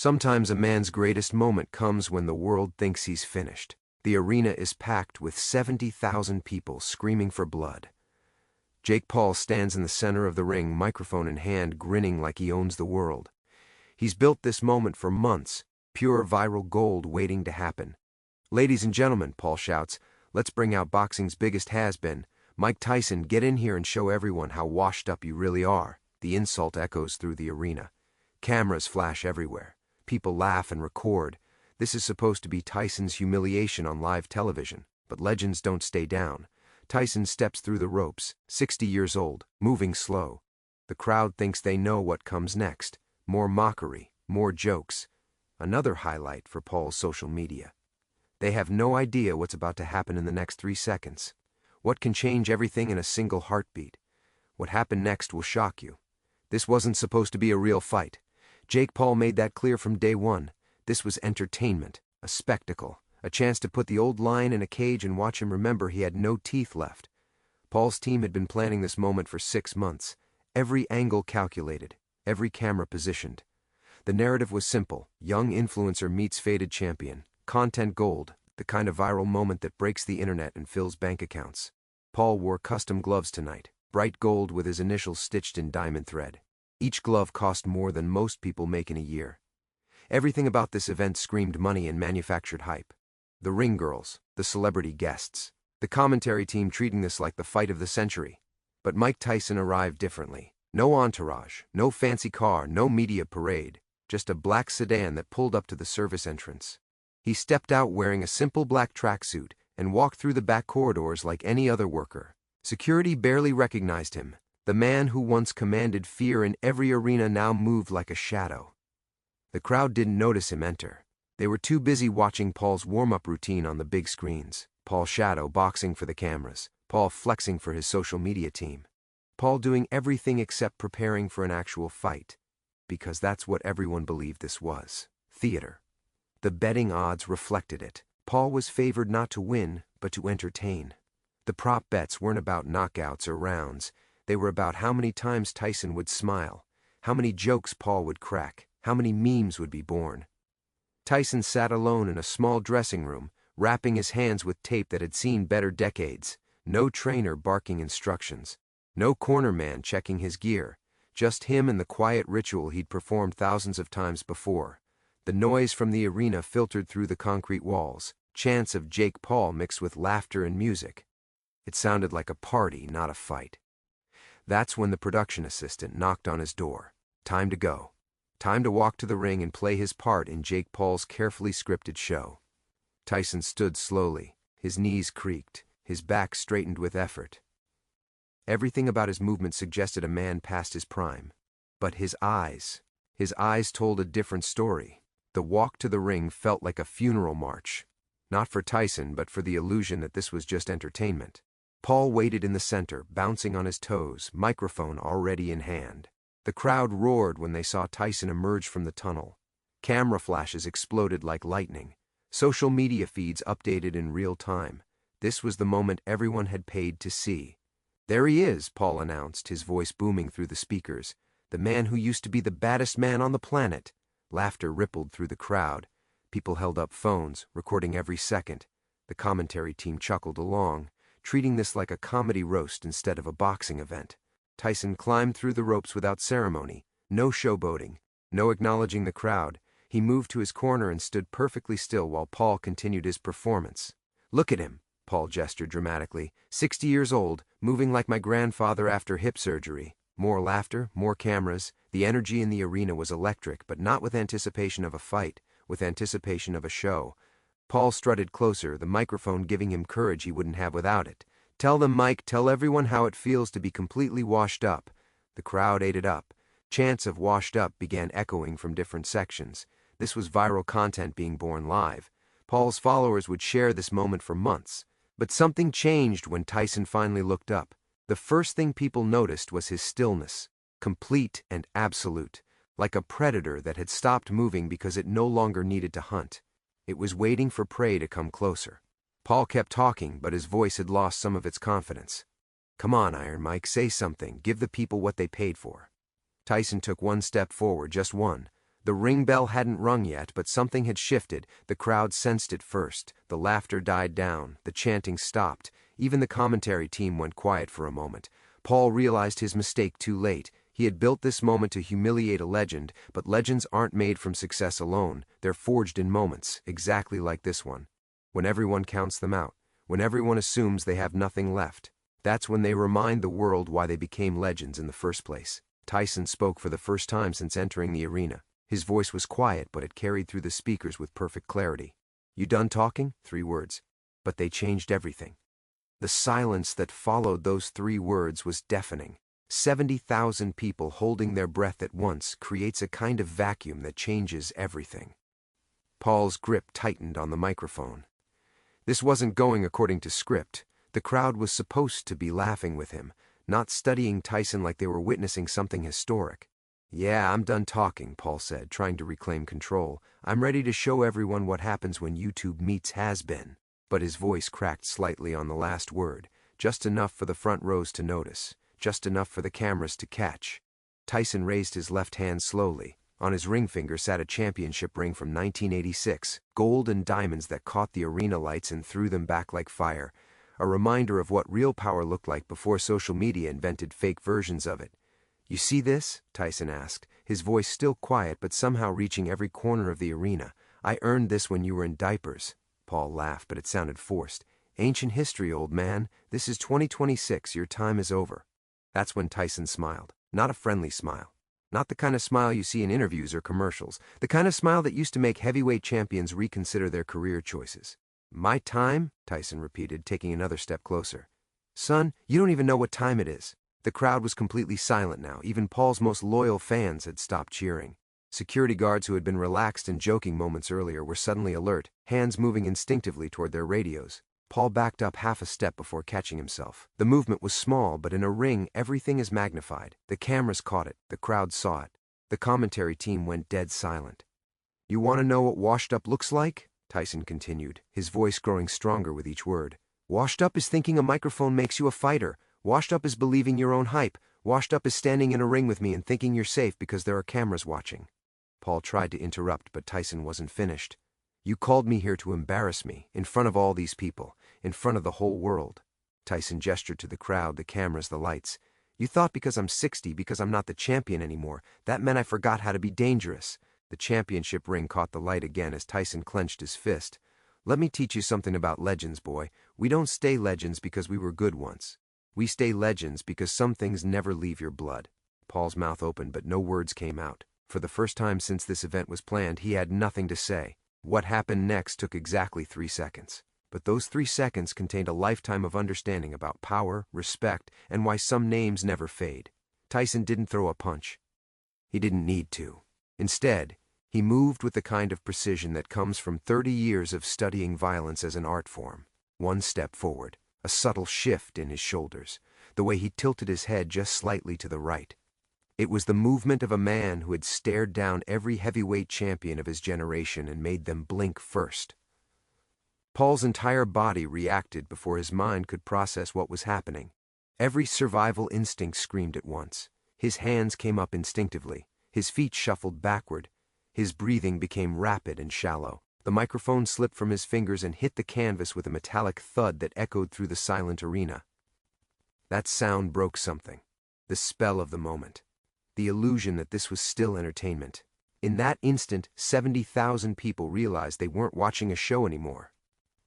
Sometimes a man's greatest moment comes when the world thinks he's finished. The arena is packed with 70,000 people screaming for blood. Jake Paul stands in the center of the ring, microphone in hand, grinning like he owns the world. He's built this moment for months, pure viral gold waiting to happen. "Ladies and gentlemen," Paul shouts, "let's bring out boxing's biggest has-been. Mike Tyson, get in here and show everyone how washed up you really are." The insult echoes through the arena. Cameras flash everywhere. People laugh and record. This is supposed to be Tyson's humiliation on live television, but legends don't stay down. Tyson steps through the ropes, 60 years old, moving slow. The crowd thinks they know what comes next. More mockery, more jokes. Another highlight for Paul's social media. They have no idea what's about to happen in the next 3 seconds. What can change everything in a single heartbeat? What happened next will shock you. This wasn't supposed to be a real fight. Jake Paul made that clear from day one. This was entertainment, a spectacle, a chance to put the old lion in a cage and watch him remember he had no teeth left. Paul's team had been planning this moment for 6 months. Every angle calculated, every camera positioned. The narrative was simple: young influencer meets faded champion. Content gold, the kind of viral moment that breaks the internet and fills bank accounts. Paul wore custom gloves tonight, bright gold with his initials stitched in diamond thread. Each glove cost more than most people make in a year. Everything about this event screamed money and manufactured hype. The ring girls, the celebrity guests, the commentary team treating this like the fight of the century. But Mike Tyson arrived differently. No entourage, no fancy car, no media parade, just a black sedan that pulled up to the service entrance. He stepped out wearing a simple black tracksuit and walked through the back corridors like any other worker. Security barely recognized him. The man who once commanded fear in every arena now moved like a shadow. The crowd didn't notice him enter. They were too busy watching Paul's warm-up routine on the big screens. Paul shadow boxing for the cameras. Paul flexing for his social media team. Paul doing everything except preparing for an actual fight. Because that's what everyone believed this was. Theater. The betting odds reflected it. Paul was favored not to win, but to entertain. The prop bets weren't about knockouts or rounds. They were about how many times Tyson would smile, how many jokes Paul would crack, how many memes would be born. Tyson sat alone in a small dressing room, wrapping his hands with tape that had seen better decades. No trainer barking instructions. No corner man checking his gear. Just him and the quiet ritual he'd performed thousands of times before. The noise from the arena filtered through the concrete walls. Chants of Jake Paul mixed with laughter and music. It sounded like a party, not a fight. That's when the production assistant knocked on his door. Time to go. Time to walk to the ring and play his part in Jake Paul's carefully scripted show. Tyson stood slowly. His knees creaked. His back straightened with effort. Everything about his movement suggested a man past his prime. But his eyes told a different story. The walk to the ring felt like a funeral march. Not for Tyson, but for the illusion that this was just entertainment. Paul waited in the center, bouncing on his toes, microphone already in hand. The crowd roared when they saw Tyson emerge from the tunnel. Camera flashes exploded like lightning. Social media feeds updated in real time. This was the moment everyone had paid to see. "There he is," Paul announced, his voice booming through the speakers. "The man who used to be the baddest man on the planet." Laughter rippled through the crowd. People held up phones, recording every second. The commentary team chuckled along, treating this like a comedy roast instead of a boxing event. Tyson climbed through the ropes without ceremony. No showboating, no acknowledging the crowd. He moved to his corner and stood perfectly still while Paul continued his performance. "Look at him," Paul gestured dramatically. 60 years old, moving like my grandfather after hip surgery." More laughter, more cameras. The energy in the arena was electric, but not with anticipation of a fight, with anticipation of a show. Paul strutted closer, the microphone giving him courage he wouldn't have without it. "Tell them, Mike, tell everyone how it feels to be completely washed up." The crowd ate it up. Chants of "washed up" began echoing from different sections. This was viral content being born live. Paul's followers would share this moment for months. But something changed when Tyson finally looked up. The first thing people noticed was his stillness, complete and absolute, like a predator that had stopped moving because it no longer needed to hunt. It was waiting for prey to come closer. Paul kept talking, but his voice had lost some of its confidence. "Come on, Iron Mike, say something. Give the people what they paid for." Tyson took one step forward, just one. The ring bell hadn't rung yet, but something had shifted. The crowd sensed it first. The laughter died down. The chanting stopped. Even the commentary team went quiet for a moment. Paul realized his mistake too late. He had built this moment to humiliate a legend, but legends aren't made from success alone. They're forged in moments, exactly like this one. When everyone counts them out, when everyone assumes they have nothing left, that's when they remind the world why they became legends in the first place. Tyson spoke for the first time since entering the arena. His voice was quiet, but it carried through the speakers with perfect clarity. "You done talking?" 3 words. But they changed everything. The silence that followed those 3 words was deafening. 70,000 people holding their breath at once creates a kind of vacuum that changes everything. Paul's grip tightened on the microphone. This wasn't going according to script. The crowd was supposed to be laughing with him, not studying Tyson like they were witnessing something historic. "Yeah, I'm done talking," Paul said, trying to reclaim control. "I'm ready to show everyone what happens when YouTube meets has-been." But his voice cracked slightly on the last word, just enough for the front rows to notice, just enough for the cameras to catch. Tyson raised his left hand slowly. On his ring finger sat a championship ring from 1986, gold and diamonds that caught the arena lights and threw them back like fire, a reminder of what real power looked like before social media invented fake versions of it. "You see this?" Tyson asked, his voice still quiet but somehow reaching every corner of the arena. "I earned this when you were in diapers." Paul laughed, but it sounded forced. "Ancient history, old man. This is 2026. Your time is over." That's when Tyson smiled. Not a friendly smile. Not the kind of smile you see in interviews or commercials. The kind of smile that used to make heavyweight champions reconsider their career choices. "My time?" Tyson repeated, taking another step closer. "Son, you don't even know what time it is." The crowd was completely silent now. Even Paul's most loyal fans had stopped cheering. Security guards who had been relaxed and joking moments earlier were suddenly alert, hands moving instinctively toward their radios. Paul backed up half a step before catching himself. The movement was small, but in a ring, everything is magnified. The cameras caught it. The crowd saw it. The commentary team went dead silent. "You want to know what washed up looks like?" Tyson continued, his voice growing stronger with each word. "Washed up is thinking a microphone makes you a fighter. Washed up is believing your own hype. Washed up is standing in a ring with me and thinking you're safe because there are cameras watching." Paul tried to interrupt, but Tyson wasn't finished. "You called me here to embarrass me, in front of all these people, in front of the whole world." Tyson gestured to the crowd, the cameras, the lights. "You thought because I'm 60, because I'm not the champion anymore, that meant I forgot how to be dangerous." The championship ring caught the light again as Tyson clenched his fist. "Let me teach you something about legends, boy. We don't stay legends because we were good once. We stay legends because some things never leave your blood." Paul's mouth opened, but no words came out. For the first time since this event was planned, he had nothing to say. What happened next took exactly 3 seconds. But those 3 seconds contained a lifetime of understanding about power, respect, and why some names never fade. Tyson didn't throw a punch. He didn't need to. Instead, he moved with the kind of precision that comes from 30 years of studying violence as an art form. One step forward, a subtle shift in his shoulders, the way he tilted his head just slightly to the right. It was the movement of a man who had stared down every heavyweight champion of his generation and made them blink first. Paul's entire body reacted before his mind could process what was happening. Every survival instinct screamed at once. His hands came up instinctively. His feet shuffled backward. His breathing became rapid and shallow. The microphone slipped from his fingers and hit the canvas with a metallic thud that echoed through the silent arena. That sound broke something. The spell of the moment. The illusion that this was still entertainment. In that instant, 70,000 people realized they weren't watching a show anymore.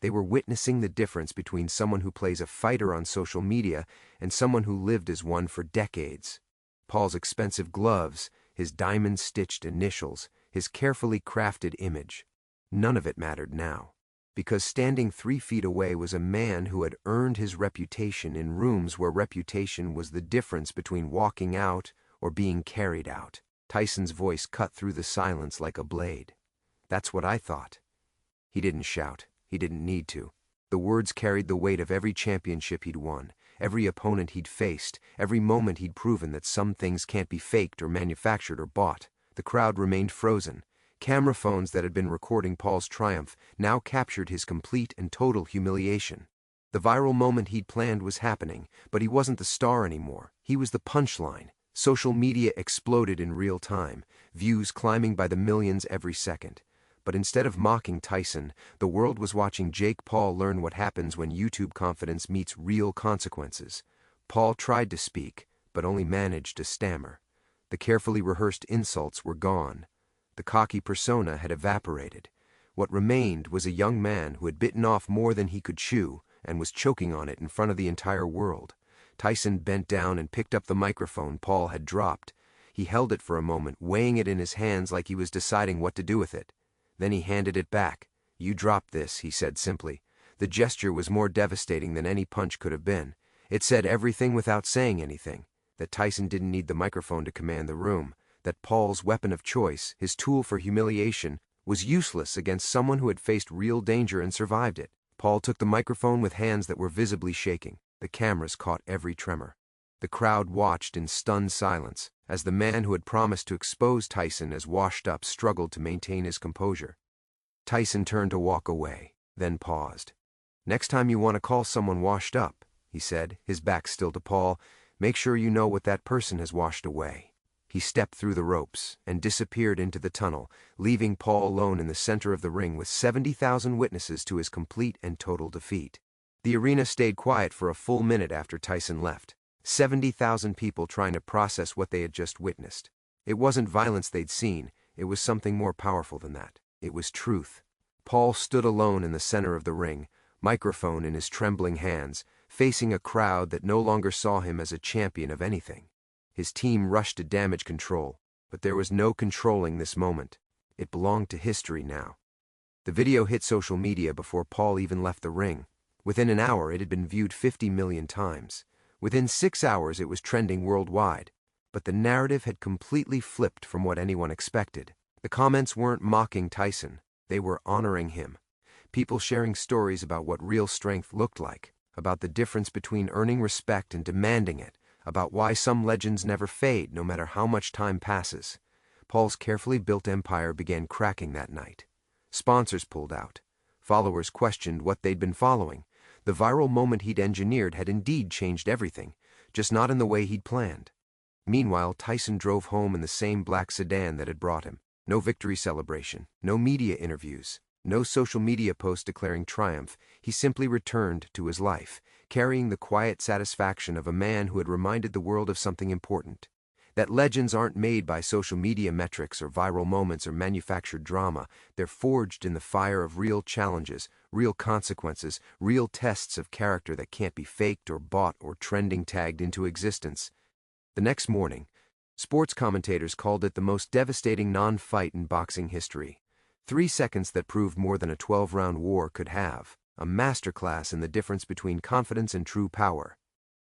They were witnessing the difference between someone who plays a fighter on social media and someone who lived as one for decades. Paul's expensive gloves, his diamond-stitched initials, his carefully crafted image. None of it mattered now, because standing 3 feet away was a man who had earned his reputation in rooms where reputation was the difference between walking out or being carried out. Tyson's voice cut through the silence like a blade. "That's what I thought." He didn't shout. He didn't need to. The words carried the weight of every championship he'd won, every opponent he'd faced, every moment he'd proven that some things can't be faked or manufactured or bought. The crowd remained frozen. Camera phones that had been recording Paul's triumph now captured his complete and total humiliation. The viral moment he'd planned was happening, but he wasn't the star anymore. He was the punchline. Social media exploded in real time, views climbing by the millions every second. But instead of mocking Tyson, the world was watching Jake Paul learn what happens when YouTube confidence meets real consequences. Paul tried to speak, but only managed to stammer. The carefully rehearsed insults were gone. The cocky persona had evaporated. What remained was a young man who had bitten off more than he could chew and was choking on it in front of the entire world. Tyson bent down and picked up the microphone Paul had dropped. He held it for a moment, weighing it in his hands like he was deciding what to do with it. Then he handed it back. "You dropped this," he said simply. The gesture was more devastating than any punch could have been. It said everything without saying anything. That Tyson didn't need the microphone to command the room. That Paul's weapon of choice, his tool for humiliation, was useless against someone who had faced real danger and survived it. Paul took the microphone with hands that were visibly shaking. The cameras caught every tremor. The crowd watched in stunned silence as the man who had promised to expose Tyson as washed up struggled to maintain his composure. Tyson turned to walk away, then paused. "Next time you want to call someone washed up," he said, his back still to Paul, "make sure you know what that person has washed away." He stepped through the ropes and disappeared into the tunnel, leaving Paul alone in the center of the ring with 70,000 witnesses to his complete and total defeat. The arena stayed quiet for a full minute after Tyson left. 70,000 people trying to process what they had just witnessed. It wasn't violence they'd seen, it was something more powerful than that. It was truth. Paul stood alone in the center of the ring, microphone in his trembling hands, facing a crowd that no longer saw him as a champion of anything. His team rushed to damage control, but there was no controlling this moment. It belonged to history now. The video hit social media before Paul even left the ring. Within an hour, it had been viewed 50 million times. Within 6 hours, it was trending worldwide. But the narrative had completely flipped from what anyone expected. The comments weren't mocking Tyson. They were honoring him. People sharing stories about what real strength looked like, about the difference between earning respect and demanding it, about why some legends never fade no matter how much time passes. Paul's carefully built empire began cracking that night. Sponsors pulled out. Followers questioned what they'd been following. The viral moment he'd engineered had indeed changed everything, just not in the way he'd planned. Meanwhile, Tyson drove home in the same black sedan that had brought him. No victory celebration, no media interviews, no social media post declaring triumph. He simply returned to his life, carrying the quiet satisfaction of a man who had reminded the world of something important. That legends aren't made by social media metrics or viral moments or manufactured drama. They're forged in the fire of real challenges, real consequences, real tests of character that can't be faked or bought or trending tagged into existence. The next morning, sports commentators called it the most devastating non-fight in boxing history. 3 seconds that proved more than a 12-round war could have. A masterclass in the difference between confidence and true power.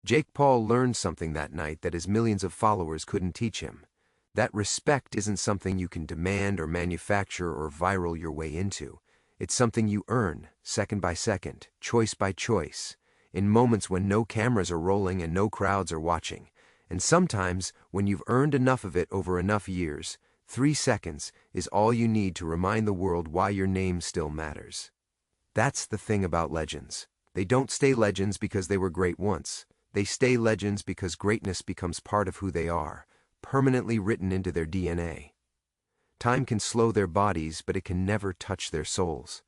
Jake Paul learned something that night that his millions of followers couldn't teach him. That respect isn't something you can demand or manufacture or viral your way into. It's something you earn, second by second, choice by choice, in moments when no cameras are rolling and no crowds are watching. And sometimes, when you've earned enough of it over enough years, 3 seconds is all you need to remind the world why your name still matters. That's the thing about legends. They don't stay legends because they were great once. They stay legends because greatness becomes part of who they are, permanently written into their DNA. Time can slow their bodies, but it can never touch their souls.